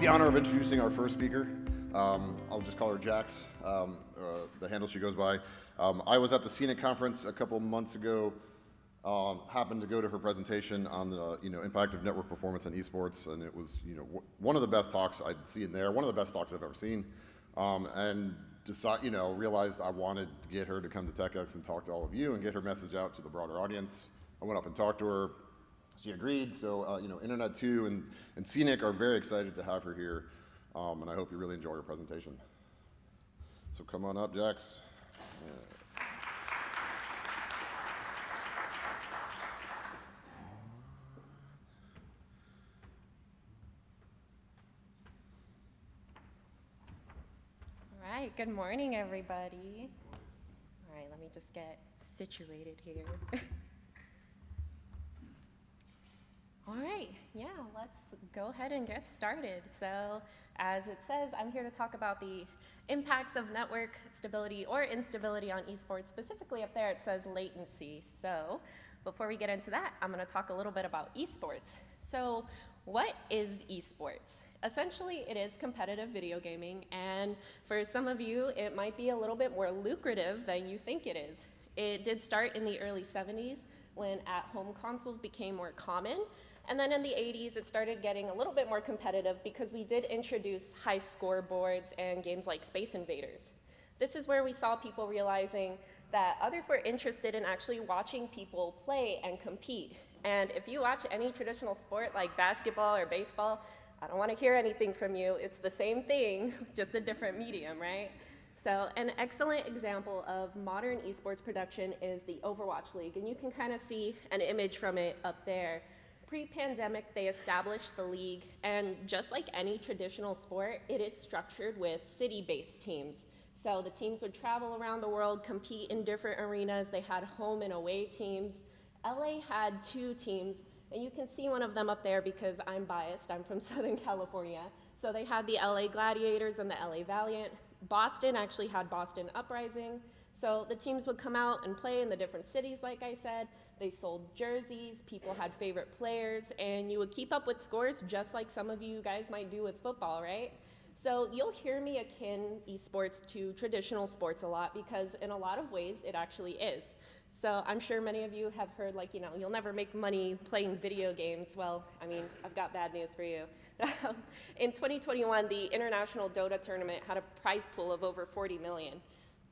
have the honor of introducing our first speaker. I'll just call her Jax, the handle she goes by. I was at the Scenic Conference a couple months ago, happened to go to her presentation on the impact of network performance on esports, and it was one of the best talks I'd seen there, one of the best talks I've ever seen, and realized I wanted to get her to come to TechX and talk to all of you and get her message out to the broader audience. I went up and talked to her. She agreed, so Internet 2 and Scenic are very excited to have her here, and I hope you really enjoy her presentation. So come on up, Jax. All right, good morning, everybody. All right, let me just get situated here. All right, yeah, let's go ahead and get started. So, as it says, I'm here to talk about the impacts of network stability or instability on esports. Specifically up there, it says latency. So, before we get into that, I'm going to talk a little bit about esports. So, what is esports? Essentially, it is competitive video gaming, and for some of you, it might be a little bit more lucrative than you think it is. It did start in the early 70s when at-home consoles became more common. And then in the 80s, it started getting a little bit more competitive because we did introduce high scoreboards and games like Space Invaders. This is where we saw people realizing that others were interested in actually watching people play and compete. And if you watch any traditional sport like basketball or baseball, I don't want to hear anything from you. It's the same thing, just a different medium, right? So an excellent example of modern esports production is the Overwatch League, and you can kind of see an image from it up there. Pre-pandemic, they established the league, and just like any traditional sport, it is structured with city-based teams. So the teams would travel around the world, compete in different arenas. They had home and away teams. LA had 2 teams, and you can see one of them up there because I'm biased. I'm from Southern California. So they had the LA Gladiators and the LA Valiant. Boston actually had Boston Uprising. So the teams would come out and play in the different cities, like I said. They sold jerseys, people had favorite players, and you would keep up with scores just like some of you guys might do with football, right? So you'll hear me akin esports to traditional sports a lot because in a lot of ways it actually is. So I'm sure many of you have heard you'll never make money playing video games. Well, I mean, I've got bad news for you. In 2021, the International Dota tournament had a prize pool of over 40 million.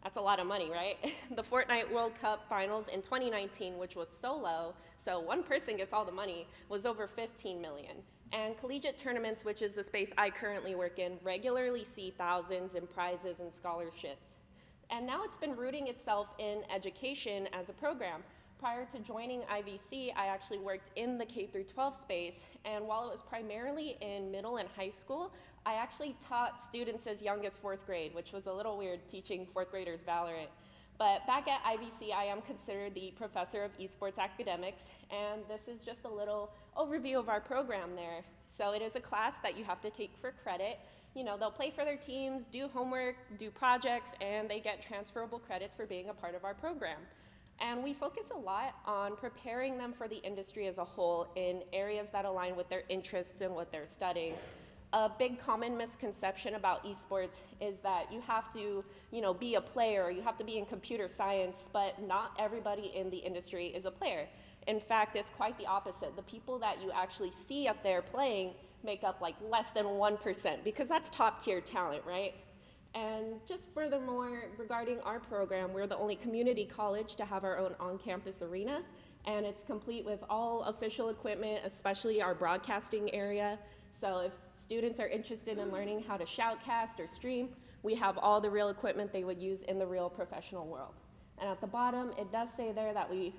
That's a lot of money, right? The Fortnite World Cup finals in 2019, which was solo, so one person gets all the money, was over 15 million. And collegiate tournaments, which is the space I currently work in, regularly see thousands in prizes and scholarships. And now it's been rooting itself in education as a program. Prior to joining IVC, I actually worked in the K-12 space, and while it was primarily in middle and high school, I actually taught students as young as 4th grade, which was a little weird teaching 4th graders Valorant. But back at IVC, I am considered the professor of esports academics, and this is just a little overview of our program there. So it is a class that you have to take for credit. They'll play for their teams, do homework, do projects, and they get transferable credits for being a part of our program. And we focus a lot on preparing them for the industry as a whole in areas that align with their interests and what they're studying. A big common misconception about esports is that you have to, be a player, or you have to be in computer science, but not everybody in the industry is a player. In fact, it's quite the opposite. The people that you actually see up there playing make up less than 1%, because that's top tier talent, right? And just furthermore, regarding our program, we're the only community college to have our own on-campus arena, and it's complete with all official equipment, especially our broadcasting area. So if students are interested in learning how to shoutcast or stream, we have all the real equipment they would use in the real professional world. And at the bottom, it does say there that we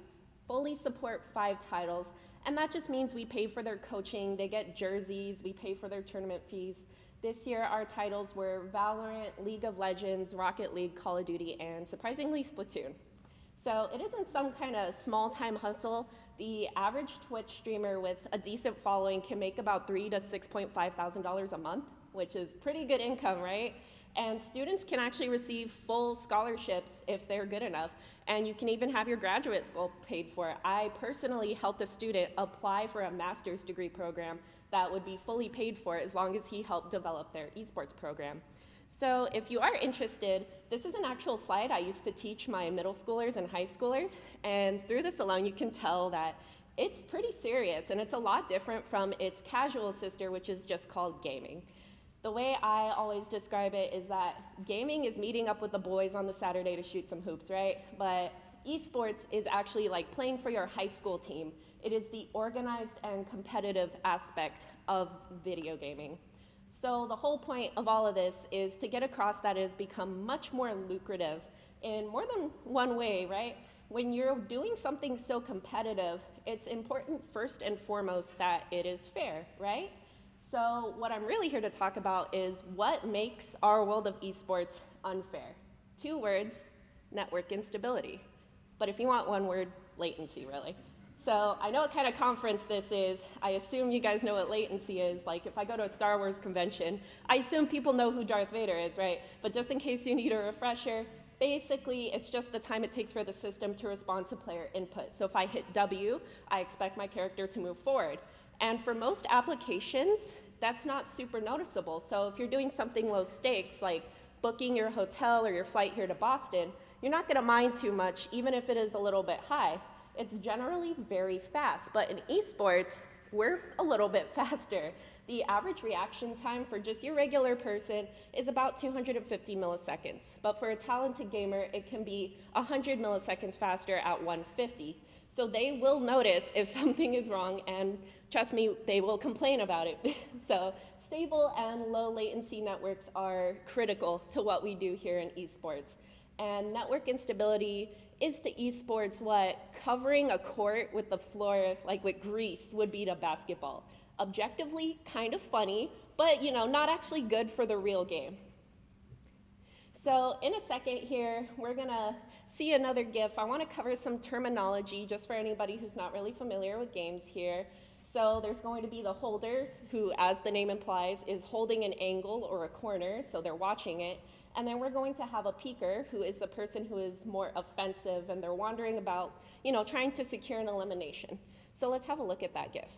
fully support 5 titles, and that just means we pay for their coaching, they get jerseys, we pay for their tournament fees. This year, our titles were Valorant, League of Legends, Rocket League, Call of Duty, and surprisingly, Splatoon. So it isn't some kind of small-time hustle. The average Twitch streamer with a decent following can make about $3,000 to $6,500 a month, which is pretty good income, right? And students can actually receive full scholarships if they're good enough, and you can even have your graduate school paid for. I personally helped a student apply for a master's degree program that would be fully paid for as long as he helped develop their esports program. So if you are interested, this is an actual slide I used to teach my middle schoolers and high schoolers, and through this alone you can tell that it's pretty serious, and it's a lot different from its casual sister, which is just called gaming. The way I always describe it is that gaming is meeting up with the boys on the Saturday to shoot some hoops, right? But esports is actually like playing for your high school team. It is the organized and competitive aspect of video gaming. So the whole point of all of this is to get across that it has become much more lucrative in more than one way, right? When you're doing something so competitive, it's important first and foremost that it is fair, right? So what I'm really here to talk about is what makes our world of esports unfair. 2 words, network instability. But if you want 1 word, latency, really. So I know what kind of conference this is. I assume you guys know what latency is. Like if I go to a Star Wars convention, I assume people know who Darth Vader is, right? But just in case you need a refresher, basically it's just the time it takes for the system to respond to player input. So if I hit W, I expect my character to move forward. And for most applications, that's not super noticeable. So if you're doing something low stakes, like booking your hotel or your flight here to Boston, you're not gonna mind too much, even if it is a little bit high. It's generally very fast, but in esports, we're a little bit faster. The average reaction time for just your regular person is about 250 milliseconds. But for a talented gamer, it can be 100 milliseconds faster at 150. So they will notice if something is wrong, and trust me, they will complain about it. So stable and low latency networks are critical to what we do here in esports. And network instability is to esports what covering a court with the floor, like with grease, would be to basketball. Objectively, kind of funny, but not actually good for the real game. So in a second here, we're gonna see another GIF. I wanna cover some terminology just for anybody who's not really familiar with games here. So there's going to be the holder, who, as the name implies, is holding an angle or a corner, so they're watching it. And then we're going to have a peeker, who is the person who is more offensive, and they're wandering about, trying to secure an elimination. So let's have a look at that GIF.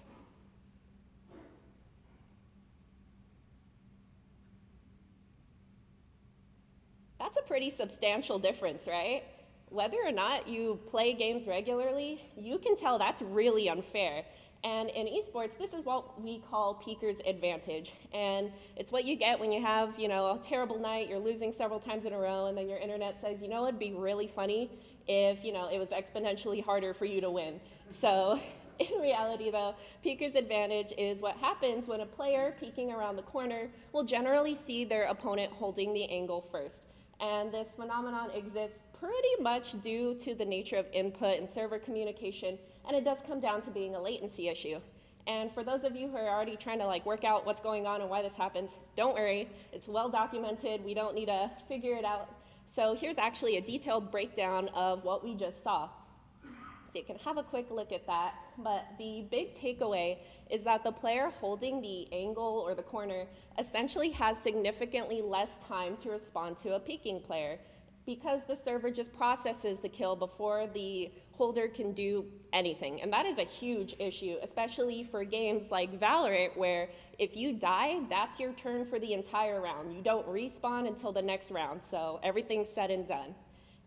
That's a pretty substantial difference, right? Whether or not you play games regularly, you can tell that's really unfair. And in esports, this is what we call peeker's advantage. And it's what you get when you have, a terrible night, you're losing several times in a row, and then your internet says, it'd be really funny if, it was exponentially harder for you to win. So in reality, though, peeker's advantage is what happens when a player peeking around the corner will generally see their opponent holding the angle first. And this phenomenon exists pretty much due to the nature of input and server communication, and it does come down to being a latency issue. And for those of you who are already trying to work out what's going on and why this happens, don't worry, it's well documented, we don't need to figure it out. So here's actually a detailed breakdown of what we just saw. So you can have a quick look at that, but the big takeaway is that the player holding the angle or the corner essentially has significantly less time to respond to a peeking player, because the server just processes the kill before the holder can do anything. And that is a huge issue, especially for games like Valorant, where if you die, that's your turn for the entire round. You don't respawn until the next round, so everything's said and done.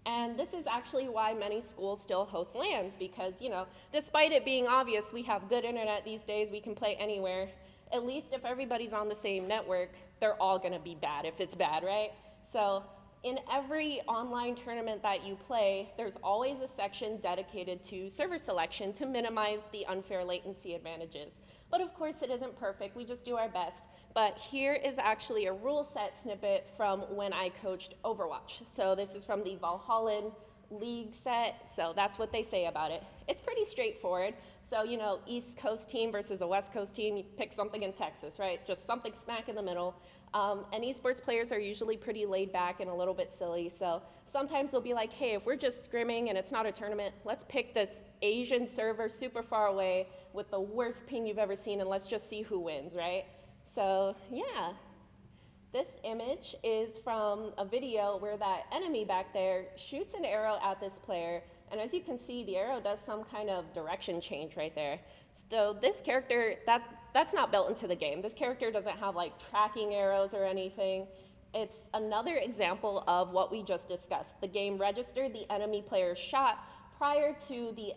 And this is actually why many schools still host LANs, because, despite it being obvious we have good internet these days, we can play anywhere, at least if everybody's on the same network, they're all gonna be bad if it's bad, right? So in every online tournament that you play, there's always a section dedicated to server selection to minimize the unfair latency advantages. But of course it isn't perfect, we just do our best. But here is actually a rule set snippet from when I coached Overwatch. So this is from the Valhalla League set, so that's what they say about it. It's pretty straightforward. So, East Coast team versus a West Coast team, you pick something in Texas, right? Just something smack in the middle. And esports players are usually pretty laid back and a little bit silly. So sometimes they'll be like, hey, if we're just scrimming and it's not a tournament, let's pick this Asian server super far away with the worst ping you've ever seen, and let's just see who wins, right? So yeah, This image is from a video where that enemy back there shoots an arrow at this player, and as you can see, the arrow does some kind of direction change right there. So this character, that's not built into the game. This character doesn't have like tracking arrows or anything. It's another example of what we just discussed. The game registered the enemy player's shot prior to the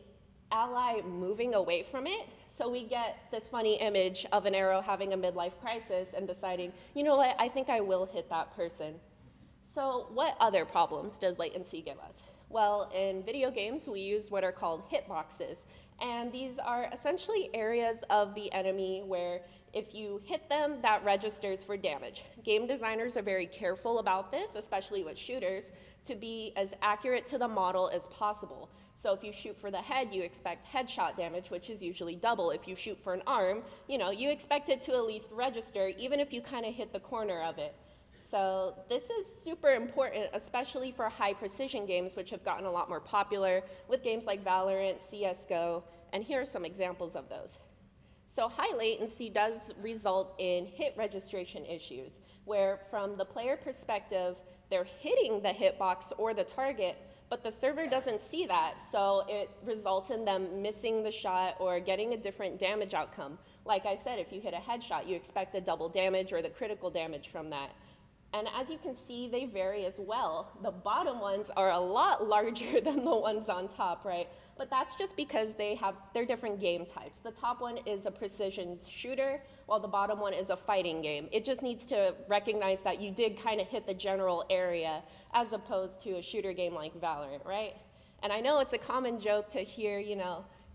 ally moving away from it. So we get this funny image of an arrow having a midlife crisis and deciding, you know what, I think I will hit that person. So what other problems does latency give us? Well, in video games, we use what are called hitboxes. And these are essentially areas of the enemy where if you hit them, that registers for damage. Game designers are very careful about this, especially with shooters, to be as accurate to the model as possible. So if you shoot for the head, you expect headshot damage, which is usually double. If you shoot for an arm, you expect it to at least register, even if you kind of hit the corner of it. So this is super important, especially for high precision games, which have gotten a lot more popular with games like Valorant, CSGO, and here are some examples of those. So high latency does result in hit registration issues, where from the player perspective, they're hitting the hitbox or the target, but the server doesn't see that, so it results in them missing the shot or getting a different damage outcome. Like I said, if you hit a headshot, you expect the double damage or the critical damage from that. And as you can see, they vary as well. The bottom ones are a lot larger than the ones on top, right? But that's just because they're different game types. The top one is a precision shooter, while the bottom one is a fighting game. It just needs to recognize that you did kind of hit the general area as opposed to a shooter game like Valorant, right? And I know it's a common joke to hear,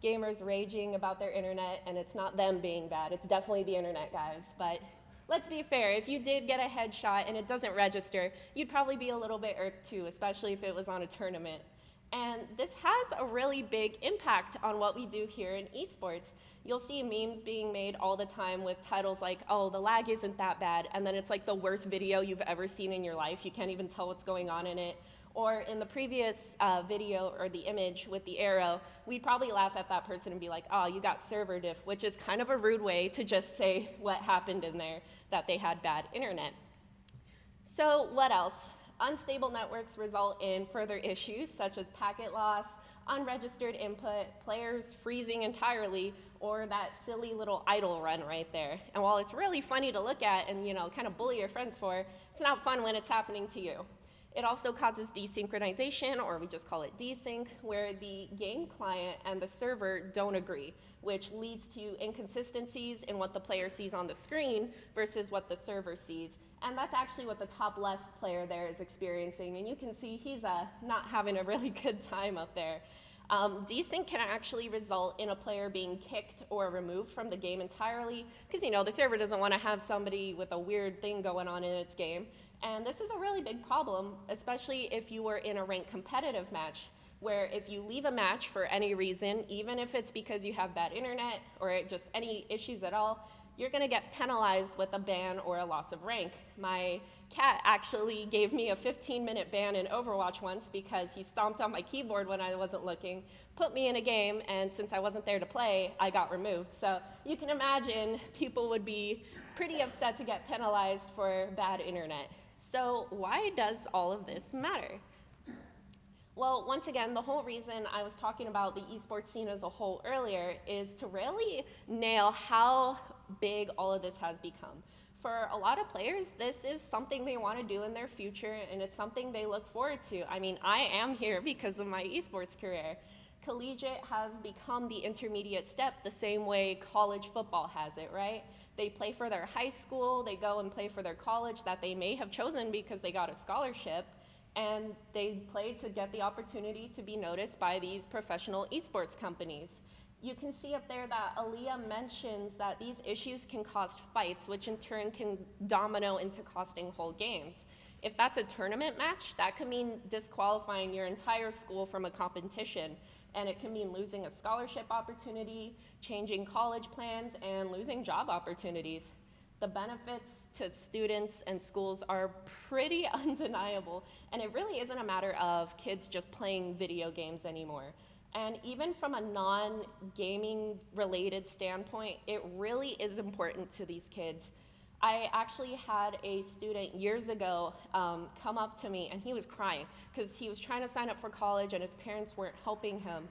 gamers raging about their internet, and it's not them being bad, it's definitely the internet guys, but let's be fair, if you did get a headshot and it doesn't register, you'd probably be a little bit irked too, especially if it was on a tournament. And this has a really big impact on what we do here in esports. You'll see memes being made all the time with titles like, oh, the lag isn't that bad, and then it's like the worst video you've ever seen in your life. You can't even tell what's going on in it. Or in the previous video or the image with the arrow, we'd probably laugh at that person and be like, oh, you got server diff, which is kind of a rude way to just say what happened in there, that they had bad internet. So what else? Unstable networks result in further issues such as packet loss, unregistered input, players freezing entirely, or that silly little idle run right there. And while it's really funny to look at and kind of bully your friends for, it's not fun when it's happening to you. It also causes desynchronization, or we just call it desync, where the game client and the server don't agree, which leads to inconsistencies in what the player sees on the screen versus what the server sees. And that's actually what the top left player there is experiencing. And you can see he's not having a really good time up there. Desync can actually result in a player being kicked or removed from the game entirely, because the server doesn't want to have somebody with a weird thing going on in its game. And this is a really big problem, especially if you were in a ranked competitive match, where if you leave a match for any reason, even if it's because you have bad internet or just any issues at all, you're gonna get penalized with a ban or a loss of rank. My cat actually gave me a 15-minute ban in Overwatch once because he stomped on my keyboard when I wasn't looking, put me in a game, and since I wasn't there to play, I got removed. So you can imagine people would be pretty upset to get penalized for bad internet. So why does all of this matter? Well, once again, the whole reason I was talking about the esports scene as a whole earlier is to really nail how big all of this has become. For a lot of players, this is something they want to do in their future, and it's something they look forward to. I mean, I am here because of my esports career. Collegiate has become the intermediate step the same way college football has it, right? They play for their high school, they go and play for their college that they may have chosen because they got a scholarship, and they play to get the opportunity to be noticed by these professional esports companies. You can see up there that Aaliyah mentions that these issues can cause fights, which in turn can domino into costing whole games. If that's a tournament match, that could mean disqualifying your entire school from a competition, and it can mean losing a scholarship opportunity, changing college plans, and losing job opportunities. The benefits to students and schools are pretty undeniable, and it really isn't a matter of kids just playing video games anymore. And even from a non-gaming related standpoint, it really is important to these kids. I actually had a student years ago come up to me, and he was crying because he was trying to sign up for college and his parents weren't helping him.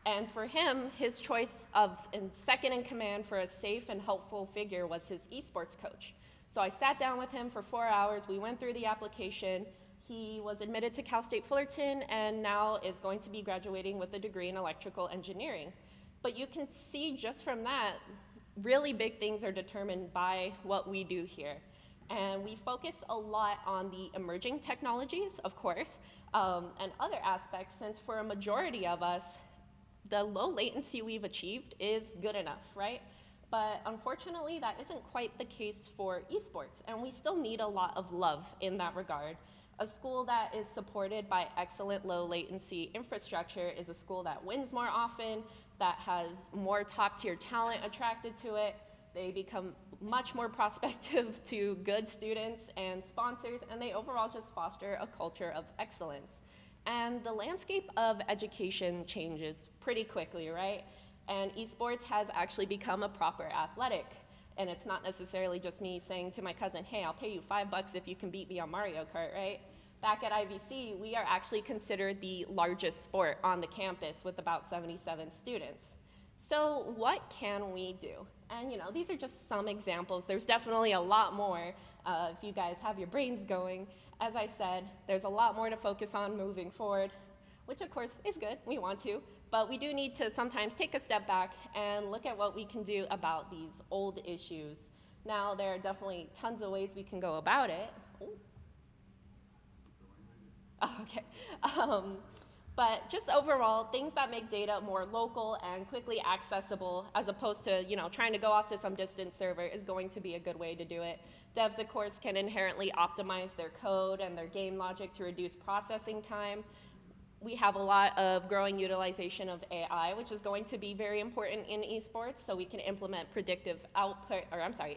And for him, his choice of second in command for a safe and helpful figure was his esports coach. So I sat down with him for 4 hours. We went through the application. He was admitted to Cal State Fullerton and now is going to be graduating with a degree in electrical engineering. But you can see just from that, really big things are determined by what we do here. And we focus a lot on the emerging technologies, of course, and other aspects, since for a majority of us, the low latency we've achieved is good enough, right? But unfortunately, that isn't quite the case for esports, and we still need a lot of love in that regard. A school that is supported by excellent low latency infrastructure is a school that wins more often, that has more top tier talent attracted to it. They become much more prospective to good students and sponsors, and they overall just foster a culture of excellence. And the landscape of education changes pretty quickly, right? And esports has actually become a proper athletic. And it's not necessarily just me saying to my cousin, hey, I'll pay you $5 if you can beat me on Mario Kart, right? Back at IVC, we are actually considered the largest sport on the campus with about 77 students. So what can we do? And these are just some examples. There's definitely a lot more if you guys have your brains going. As I said, there's a lot more to focus on moving forward, which of course is good, we want to, but we do need to sometimes take a step back and look at what we can do about these old issues. Now, there are definitely tons of ways we can go about it. Ooh. Oh, okay. But just overall, things that make data more local and quickly accessible, as opposed to trying to go off to some distant server, is going to be a good way to do it. Devs, of course, can inherently optimize their code and their game logic to reduce processing time. We have a lot of growing utilization of AI, which is going to be very important in esports, so we can implement predictive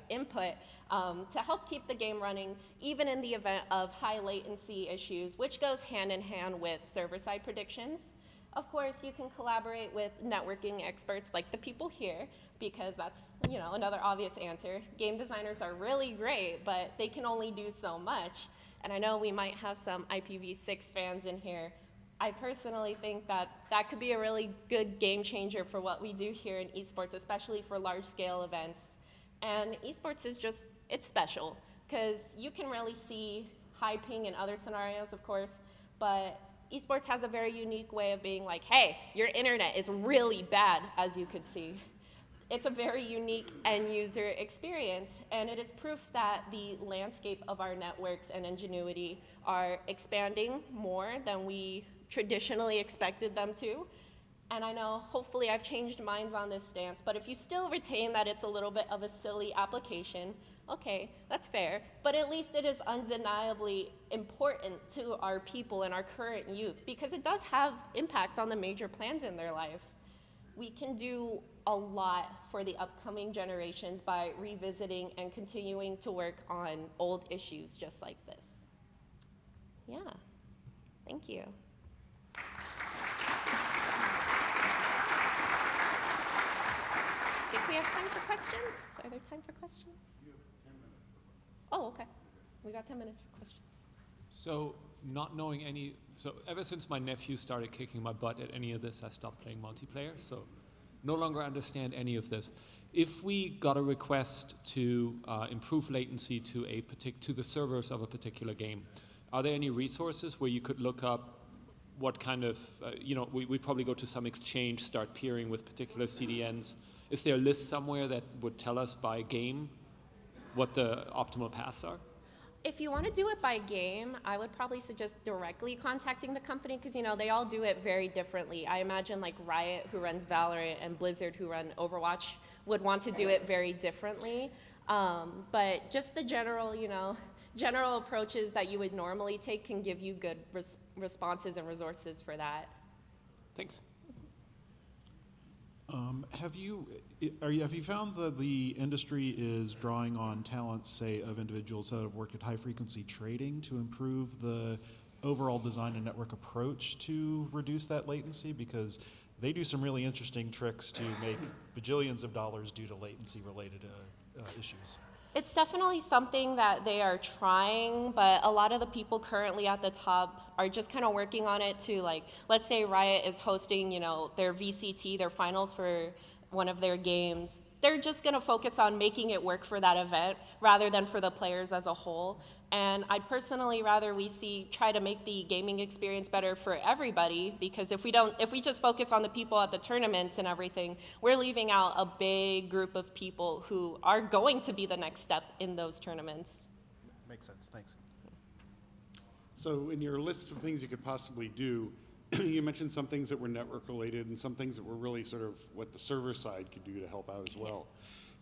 input to help keep the game running, even in the event of high latency issues, which goes hand in hand with server-side predictions. Of course, you can collaborate with networking experts like the people here, because that's another obvious answer. Game designers are really great, but they can only do so much. And I know we might have some IPv6 fans in here. I personally think that that could be a really good game changer for what we do here in esports, especially for large-scale events. And esports is it's special, because you can really see high ping in other scenarios, of course, but esports has a very unique way of being like, hey, your internet is really bad, as you could see. It's a very unique end-user experience, and it is proof that the landscape of our networks and ingenuity are expanding more than we traditionally expected them to. And I know, hopefully, I've changed minds on this stance, but if you still retain that it's a little bit of a silly application, okay, that's fair, but at least it is undeniably important to our people and our current youth, because it does have impacts on the major plans in their life. We can do a lot for the upcoming generations by revisiting and continuing to work on old issues just like this. Yeah, thank you. If we have time for questions, are there time for questions? You have 10 minutes for questions. Oh, okay. We got 10 minutes for questions. So not knowing so ever since my nephew started kicking my butt at any of this, I stopped playing multiplayer, so no longer understand any of this. If we got a request to improve latency to the servers of a particular game, are there any resources where you could look up what kind of, we'd probably go to some exchange, start peering with particular CDNs. Is there a list somewhere that would tell us by game what the optimal paths are? If you want to do it by game, I would probably suggest directly contacting the company, because they all do it very differently. I imagine like Riot, who runs Valorant, and Blizzard, who run Overwatch, would want to do it very differently. But just the general approaches that you would normally take can give you good responses and resources for that. Thanks. Have you found that the industry is drawing on talents, say, of individuals that have worked at high-frequency trading to improve the overall design and network approach to reduce that latency? Because they do some really interesting tricks to make bajillions of dollars due to latency-related issues. It's definitely something that they are trying, but a lot of the people currently at the top are just kind of working on it to, like, let's say Riot is hosting, their VCT, their finals for one of their games. They're just going to focus on making it work for that event rather than for the players as a whole. And I'd personally rather we try to make the gaming experience better for everybody, because if we just focus on the people at the tournaments and everything, we're leaving out a big group of people who are going to be the next step in those tournaments. Makes sense. Thanks. So in your list of things you could possibly do, you mentioned some things that were network related and some things that were really sort of what the server side could do to help out as well.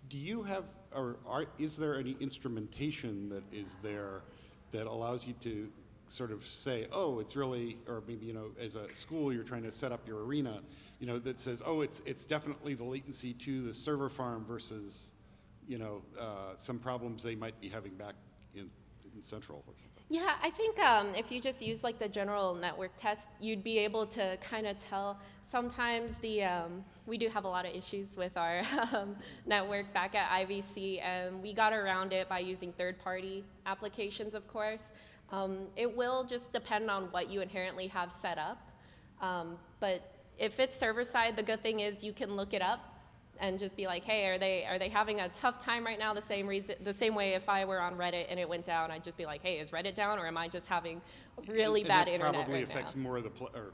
Do you have, is there any instrumentation that is there that allows you to sort of say, oh, it's really, or maybe, as a school, you're trying to set up your arena, that says, oh, it's definitely the latency to the server farm versus, some problems they might be having back in Central or something. Yeah, I think if you just use like the general network test, you'd be able to kind of tell. Sometimes we do have a lot of issues with our network back at IVC, and we got around it by using third-party applications, of course. It will just depend on what you inherently have set up. But if it's server-side, the good thing is you can look it up and just be like, hey, are they having a tough time right now? The same way if I were on Reddit and it went down, I'd just be like, hey, is Reddit down, or am I just having really bad internet probably right affects now? more of the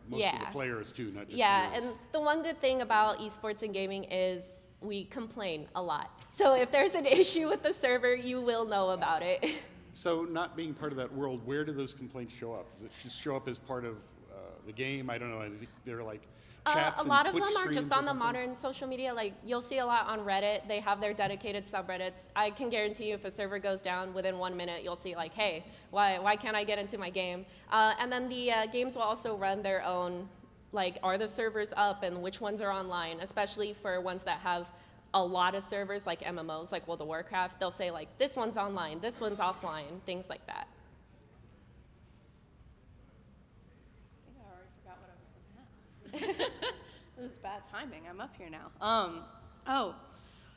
most of the players too, not just Yeah, yours. and the one good thing about esports and gaming is we complain a lot. So if there's an issue with the server, you will know about it. So not being part of that world, where do those complaints show up? Does it just show up as part of the game? I don't know. I think they're like chats A lot of and them Twitch are just streams on or the something? modern social media. Like, you'll see a lot on Reddit. They have their dedicated subreddits. I can guarantee you if a server goes down within 1 minute, you'll see like, hey, why can't I get into my game? And then the games will also run their own, like, are the servers up and which ones are online, especially for ones that have a lot of servers, like MMOs, like World of Warcraft. They'll say like, this one's online, this one's offline, things like that. I already forgot what I was going to ask. This is bad timing. I'm up here now.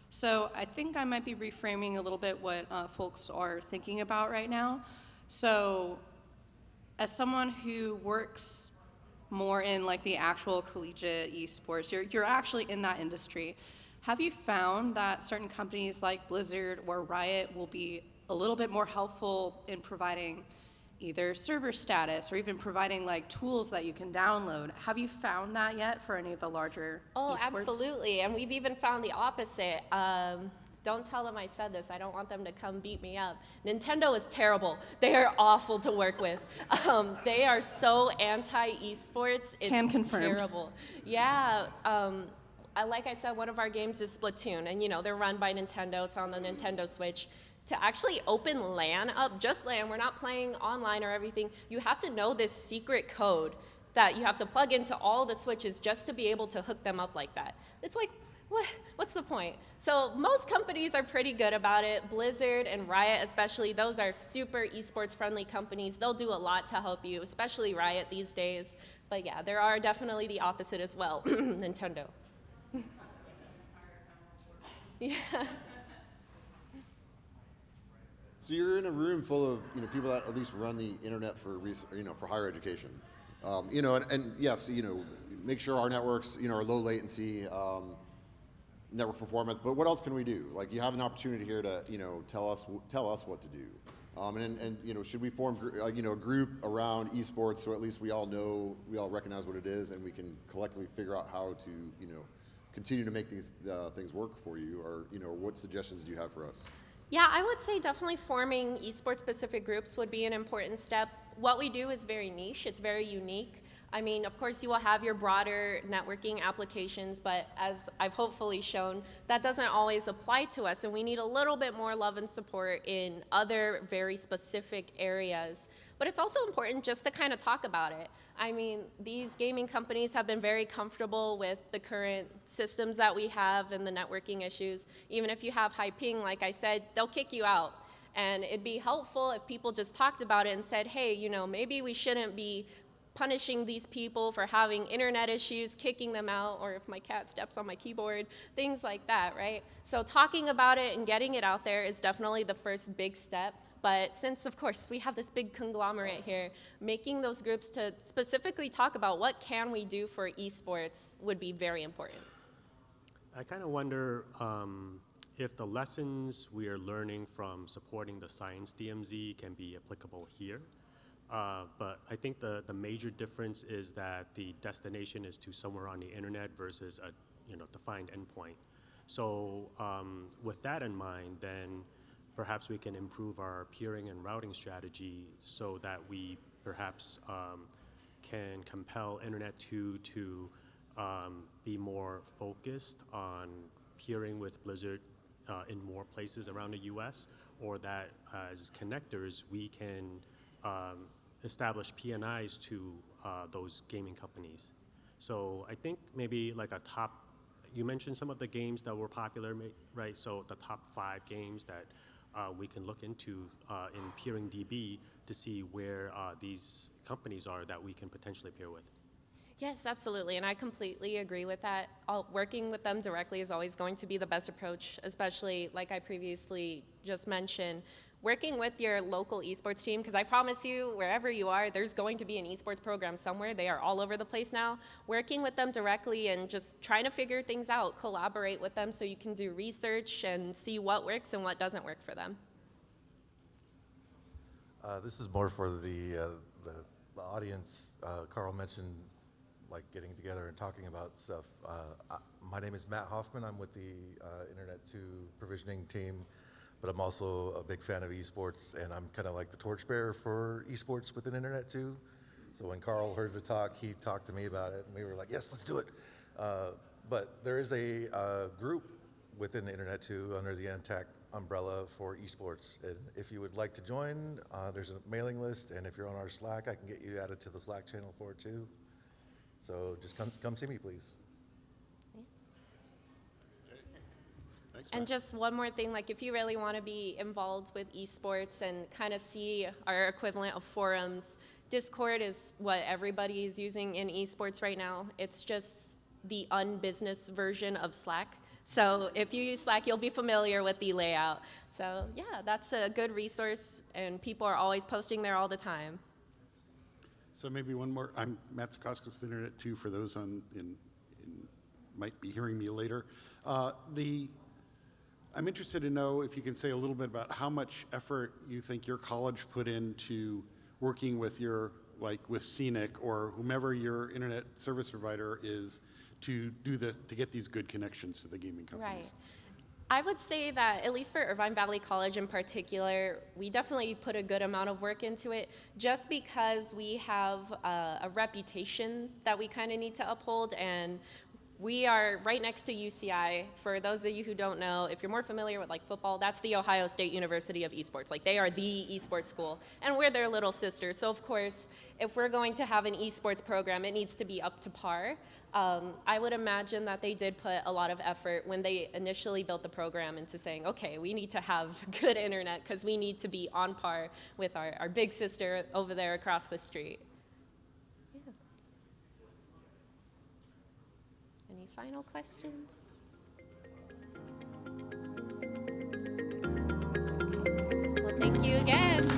So I think I might be reframing a little bit what folks are thinking about right now. So as someone who works more in like the actual collegiate esports, you're actually in that industry. Have you found that certain companies like Blizzard or Riot will be a little bit more helpful in providing either server status or even providing like tools that you can download? Have you found that yet for any of the larger Oh, esports? absolutely. And we've even found the opposite. Don't tell them I said this. I don't want them to come beat me up. Nintendo is terrible. They are awful to work with. They are so anti-esports. It's Can confirm. terrible. Yeah. Like I said, one of our games is Splatoon, and they're run by Nintendo. It's on the Nintendo Switch. To actually open LAN up, just LAN, we're not playing online or everything, you have to know this secret code that you have to plug into all the switches just to be able to hook them up like that. It's like, what's the point? So most companies are pretty good about it. Blizzard and Riot especially, those are super esports friendly companies. They'll do a lot to help you, especially Riot these days. But yeah, there are definitely the opposite as well, Nintendo. Yeah. So you're in a room full of people that at least run the internet for for higher education, and yes, make sure our networks are low latency, network performance. But what else can we do? Like, you have an opportunity here to tell us what to do, and should we form a group around esports so at least we all recognize what it is and we can collectively figure out how to continue to make these things work for you, or what suggestions do you have for us? Yeah, I would say definitely forming esports-specific groups would be an important step. What we do is very niche. It's very unique. I mean, of course, you will have your broader networking applications, but as I've hopefully shown, that doesn't always apply to us, and we need a little bit more love and support in other very specific areas. But it's also important just to kind of talk about it. I mean, these gaming companies have been very comfortable with the current systems that we have and the networking issues. Even if you have high ping, like I said, they'll kick you out. And it'd be helpful if people just talked about it and said, hey, maybe we shouldn't be punishing these people for having internet issues, kicking them out, or if my cat steps on my keyboard, things like that, right? So talking about it and getting it out there is definitely the first big step. But since, of course, we have this big conglomerate here, making those groups to specifically talk about what can we do for esports would be very important. I kind of wonder if the lessons we are learning from supporting the science DMZ can be applicable here. But I think the major difference is that the destination is to somewhere on the internet versus a defined endpoint. So with that in mind, then perhaps we can improve our peering and routing strategy so that we perhaps can compel Internet 2 to be more focused on peering with Blizzard in more places around the US, or that as connectors we can establish PNIs to those gaming companies. So I think maybe like a top, you mentioned some of the games that were popular, right? So the top 5 games that we can look into in peering DB to see where these companies are that we can potentially peer with. Yes, absolutely, and I completely agree with that. Working with them directly is always going to be the best approach, especially like I previously just mentioned, working with your local esports team, because I promise you, wherever you are, there's going to be an esports program somewhere. They are all over the place now. Working with them directly and just trying to figure things out, collaborate with them so you can do research and see what works and what doesn't work for them. This is more for the audience. Carl mentioned like getting together and talking about stuff. My name is Matt Hoffman. I'm with the Internet 2 provisioning team, but I'm also a big fan of esports, and I'm kind of like the torchbearer for esports within Internet 2. So when Carl heard the talk, he talked to me about it, and we were like, yes, let's do it. But there is a group within Internet 2 under the ANTAC umbrella for esports. And if you would like to join, there's a mailing list, and if you're on our Slack, I can get you added to the Slack channel for it too. So just come see me, please. Thanks, And Matt. just one more thing, like if you really want to be involved with esports and kind of see our equivalent of forums, Discord is what everybody is using in esports right now. It's just the unbusiness version of Slack. So if you use Slack, you'll be familiar with the layout. So yeah, that's a good resource, and people are always posting there all the time. So maybe one more. I'm Matt Sikoskis with Internet 2 for those might be hearing me later. I'm interested to know if you can say a little bit about how much effort you think your college put into working with with Scenic or whomever your internet service provider is to do this, to get these good connections to the gaming companies. Right. I would say that, at least for Irvine Valley College in particular, we definitely put a good amount of work into it just because we have a reputation that we kind of need to uphold, and we are right next to UCI. For those of you who don't know, if you're more familiar with like football, that's the Ohio State University of Esports. Like they are the esports school, and we're their little sister. So of course, if we're going to have an esports program, it needs to be up to par. I would imagine that they did put a lot of effort when they initially built the program into saying, okay, we need to have good internet because we need to be on par with our big sister over there across the street. Yeah. Any final questions? Okay. Well, thank you again.